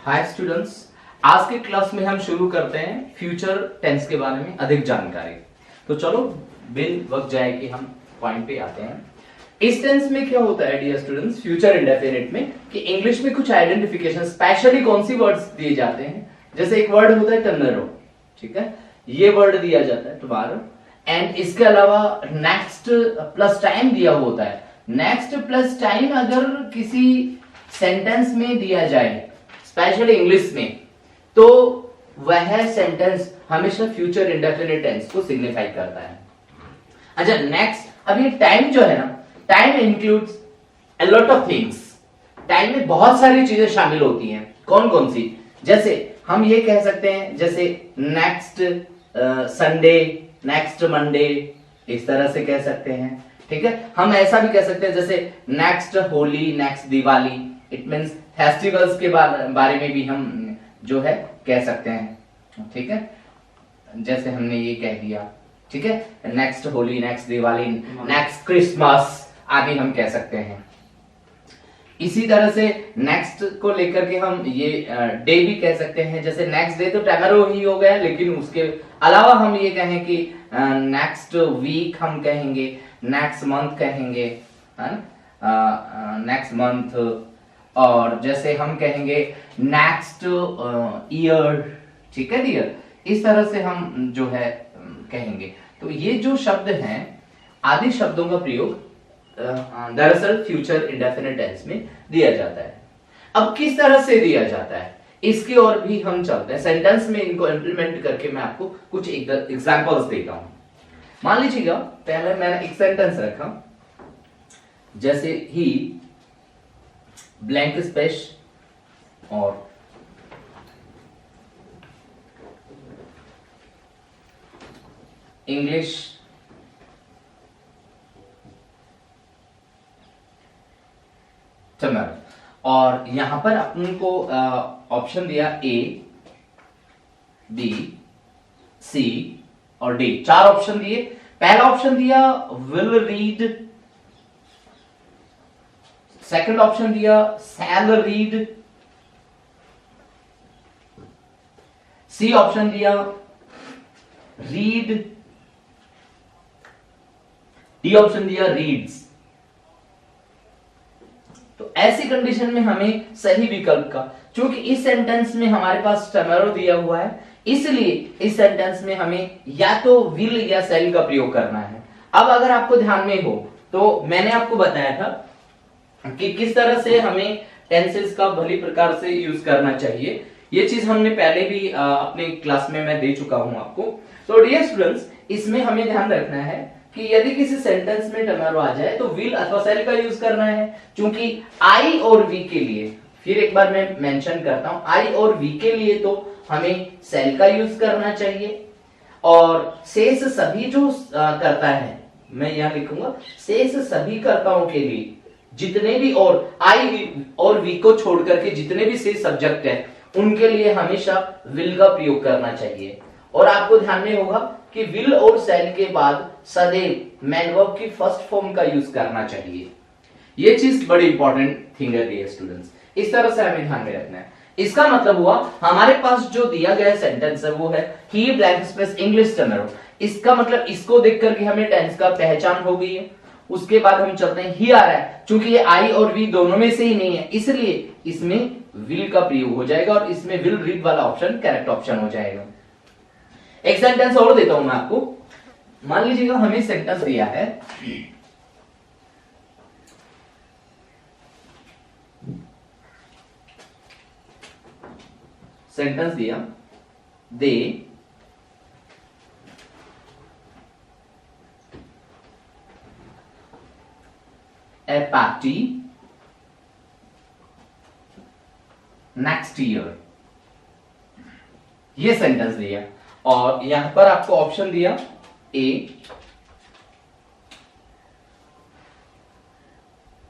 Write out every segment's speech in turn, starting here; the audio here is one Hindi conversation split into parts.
हाय स्टूडेंट्स, आज के क्लास में हम शुरू करते हैं फ्यूचर टेंस के बारे में अधिक जानकारी। तो चलो बिन वक्त जाए कि हम पॉइंट पे आते हैं। इस टेंस में क्या होता है डियर स्टूडेंट्स, फ्यूचर इंडेफिनिट में, कि इंग्लिश में कुछ आइडेंटिफिकेशन स्पेशली कौन सी वर्ड्स दिए जाते हैं। जैसे एक वर्ड होता है टुमारो, ठीक है, ये वर्ड दिया जाता है टुमारो, एंड इसके अलावा नेक्स्ट प्लस टाइम दिया होता है। नेक्स्ट प्लस टाइम अगर किसी सेंटेंस में दिया जाए स्पेशली इंग्लिश में, तो वह सेंटेंस हमेशा फ्यूचर इंडेफिनिट टेंस को सिग्निफाई करता है। अच्छा नेक्स्ट, अब ये टाइम जो है ना, time includes a lot of things. Time में बहुत सारी चीजें शामिल होती हैं। कौन कौन सी? जैसे हम ये कह सकते हैं, जैसे नेक्स्ट संडे, नेक्स्ट मंडे, इस तरह से कह सकते हैं, ठीक है। हम ऐसा भी कह सकते हैं जैसे next Holi, next Diwali. It means festivals के बारे में भी हम जो है कह सकते हैं, ठीक है। जैसे हमने ये कह दिया, ठीक है, next Holi, next Diwali, next Christmas आदि हम कह सकते हैं। इसी तरह से नेक्स्ट को लेकर के हम ये डे भी कह सकते हैं। जैसे नेक्स्ट डे तो टुमारो ही हो गया, लेकिन उसके अलावा हम ये कहें कि नेक्स्ट वीक हम कहेंगे, नेक्स्ट मंथ कहेंगे, नेक्स्ट मंथ। और जैसे हम कहेंगे नेक्स्ट ईयर, ठीक है डियर, इस तरह से हम जो है कहेंगे। तो ये जो शब्द हैं, आदि शब्दों का प्रयोग दरअसल फ्यूचर इंडेफिनिट टेंस में दिया जाता है। अब किस तरह से दिया जाता है, इसकी ओर भी हम चलते हैं। सेंटेंस में इनको इंप्लीमेंट करके मैं आपको कुछ एग्जांपल्स देता हूं। मान लीजिएगा पहले मैंने एक सेंटेंस रखा, जैसे ही ब्लैंक स्पेस और इंग्लिश टुमारो, और यहां पर अपन को ऑप्शन दिया ए, बी, सी और डी, चार ऑप्शन दिए। पहला ऑप्शन दिया विल रीड, सेकंड ऑप्शन दिया शैल रीड, सी ऑप्शन दिया रीड, डी ऑप्शन दिया रीड्स। तो ऐसी कंडीशन में हमें सही विकल्प का, क्योंकि इस सेंटेंस में हमारे पास टुमारो दिया हुआ है, इसलिए इस सेंटेंस में हमें या तो विल या शैल का प्रयोग करना है। अब अगर आपको ध्यान में हो तो मैंने आपको बताया था कि किस तरह से हमें टेंसेस का भली प्रकार से यूज करना चाहिए। ये चीज हमने पहले भी अपने क्लास में मैं दे चुका हूं आपको। तो डियर स्टूडेंट्स, इसमें हमें ध्यान रखना है कि यदि किसी सेंटेंस में टुमारो आ जाए तो विल अथवा शैल का यूज करना है, क्योंकि आई और वी के लिए, फिर एक बार मैं मेंशन करता हूं, आई और वी के लिए तो हमें शैल का यूज करना चाहिए, और शेष सभी जो करता है, मैं यहां लिखूंगा शेष सभी कर्ताओं के लिए, जितने भी और आई और वी को छोड़ करके जितने भी शेष सब्जेक्ट है, उनके लिए हमेशा विल का प्रयोग करना चाहिए। और आपको ध्यान में होगा कि विल और शैल के बाद सदैव मैन वर्ब की फर्स्ट फॉर्म का यूज करना चाहिए। ये चीज बड़ी इंपॉर्टेंट थिंग है डियर स्टूडेंट्स, इस तरह से हमें ध्यान में रखना है। इसका मतलब हुआ हमारे पास जो दिया गया सेंटेंस है वो है ही ब्लैंक स्पेस इंग्लिश टुमारो। इसका मतलब इसको देख करके हमें टेंस का पहचान हो गई है। उसके बाद हम चलते हैं, ही आ रहा है, चूंकि ये आई और वी दोनों में से ही नहीं है, इसलिए इसमें विल का प्रयोग हो जाएगा और इसमें विल रीड वाला ऑप्शन करेक्ट ऑप्शन हो जाएगा। एक सेंटेंस और देता हूं मैं आपको। मान लीजिएगा हमें सेंटेंस दिया है, सेंटेंस दिया they a party next year, ये सेंटेंस दिया, और यहां पर आपको ऑप्शन दिया A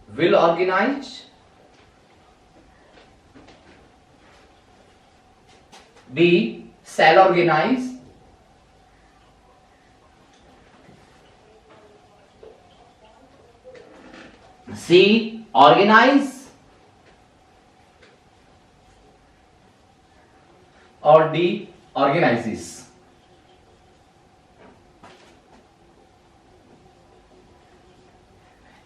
will organize, B shall organize, C organize, और डी ऑर्गेनाइजेस।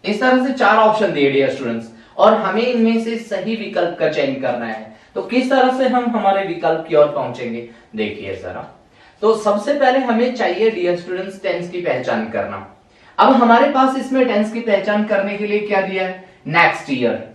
इस तरह से 4 ऑप्शन दिए डियर स्टूडेंट्स, और हमें इनमें से सही विकल्प का चयन करना है। तो किस तरह से हम हमारे विकल्प की ओर पहुंचेंगे, देखिए जरा। तो सबसे पहले हमें चाहिए डियर स्टूडेंट्स टेंस की पहचान करना। अब हमारे पास इसमें टेंस की पहचान करने के लिए क्या दिया है, नेक्स्ट ईयर।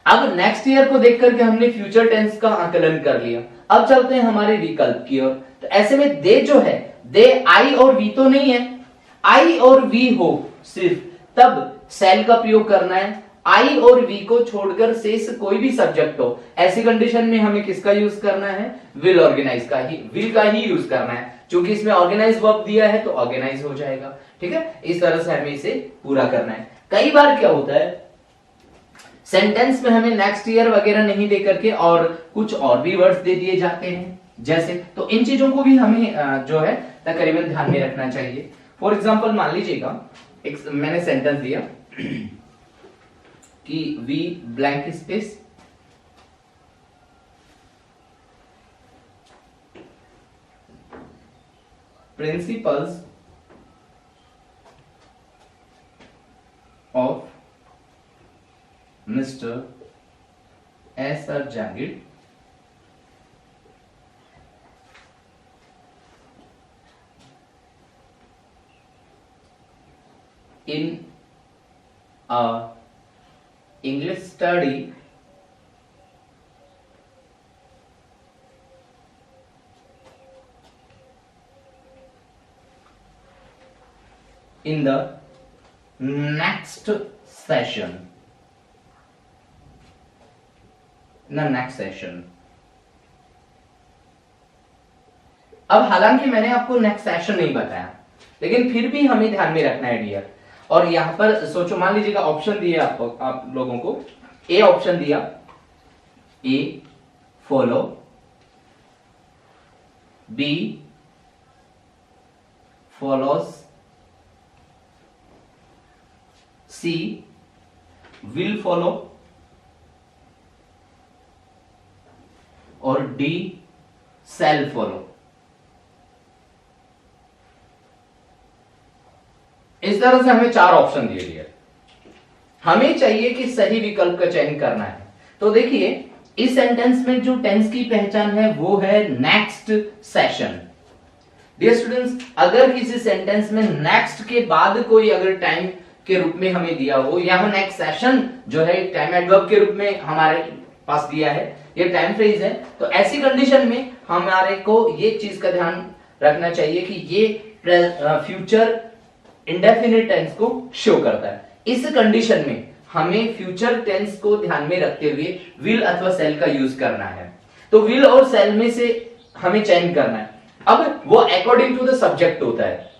अब नेक्स्ट ईयर को देख करके हमने फ्यूचर टेंस का आकलन कर लिया। अब चलते हैं हमारे विकल्प की ओर। तो ऐसे में दे जो है, दे आई और वी तो नहीं है, आई और वी हो सिर्फ, तब सेल का प्रयोग करना है। आई और वी को छोड़कर शेष कोई भी सब्जेक्ट हो, ऐसी कंडीशन में हमें किसका यूज करना है, विल ऑर्गेनाइज का ही, विल का ही यूज करना है। क्योंकि इसमें ऑर्गेनाइज वर्ब दिया है तो ऑर्गेनाइज हो जाएगा। ठीक है, इस तरह से हमें इसे पूरा करना है। कई बार क्या होता है, सेंटेंस में हमें नेक्स्ट ईयर वगैरह नहीं दे करके और कुछ और भी वर्ड्स दे दिए जाते हैं जैसे, तो इन चीजों को भी हमें जो है तकरीबन ध्यान में रखना चाहिए। फॉर एग्जाम्पल मान लीजिएगा एक मैंने सेंटेंस दिया कि we blank space principles of mister S R Jahangir in a English study in the next session, अब हालांकि मैंने आपको नेक्स्ट सेशन नहीं बताया, लेकिन फिर भी हमें ध्यान में रखना है डियर। और यहां पर सोचो, मान लीजिएगा ऑप्शन दिए आप लोगों को, ए ऑप्शन दिया, A follow, B follows, C will follow और डी सेल फॉलो। इस तरह से हमें 4 ऑप्शन दिए गए। हमें चाहिए कि सही विकल्प का चयन करना है। तो देखिए इस सेंटेंस में जो टेंस की पहचान है वो है नेक्स्ट सेशन। डियर स्टूडेंट्स, अगर किसी सेंटेंस में नेक्स्ट के बाद कोई अगर टाइम के रूप में हमें दिया हो, यहां नेक्स्ट सेशन जो है टाइम एडवर्ब के रूप में हमारे पास दिया है, ये टाइम फ्रेज है, तो ऐसी कंडीशन में हमारे को ये चीज का ध्यान रखना चाहिए कि ये फ्यूचर इंडेफिनिट टेंस को शो करता है। इस कंडीशन में हमें फ्यूचर टेंस को ध्यान में रखते हुए विल अथवा सेल का यूज करना है। तो विल और सेल में से हमें चयन करना है। अब वो अकॉर्डिंग टू द सब्जेक्ट होता है,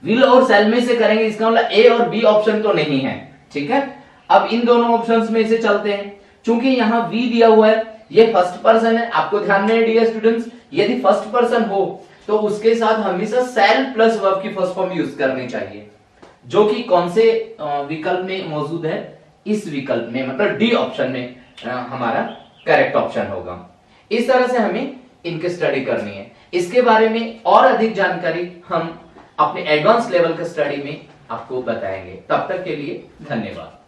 विल और सेल में से करेंगे, इसका मतलब ए और बी ऑप्शन तो नहीं है। ठीक है, अब इन दोनों ऑप्शंस में से चलते हैं। चूंकि यहां वी दिया हुआ है, ये फर्स्ट पर्सन है, आपको ध्यान में डियर स्टूडेंट्स, यदि फर्स्ट पर्सन हो तो उसके साथ हमेशा सेल प्लस वर्ब की फर्स्ट फॉर्म यूज करनी चाहिए, जो कि कौन से विकल्प में मौजूद है, इस विकल्प में, मतलब डी ऑप्शन में हमारा करेक्ट ऑप्शन होगा। इस तरह से हमें इनकी स्टडी करनी है। इसके बारे में और अधिक जानकारी हम अपने एडवांस लेवल के स्टडी में आपको बताएंगे। तब तक के लिए धन्यवाद।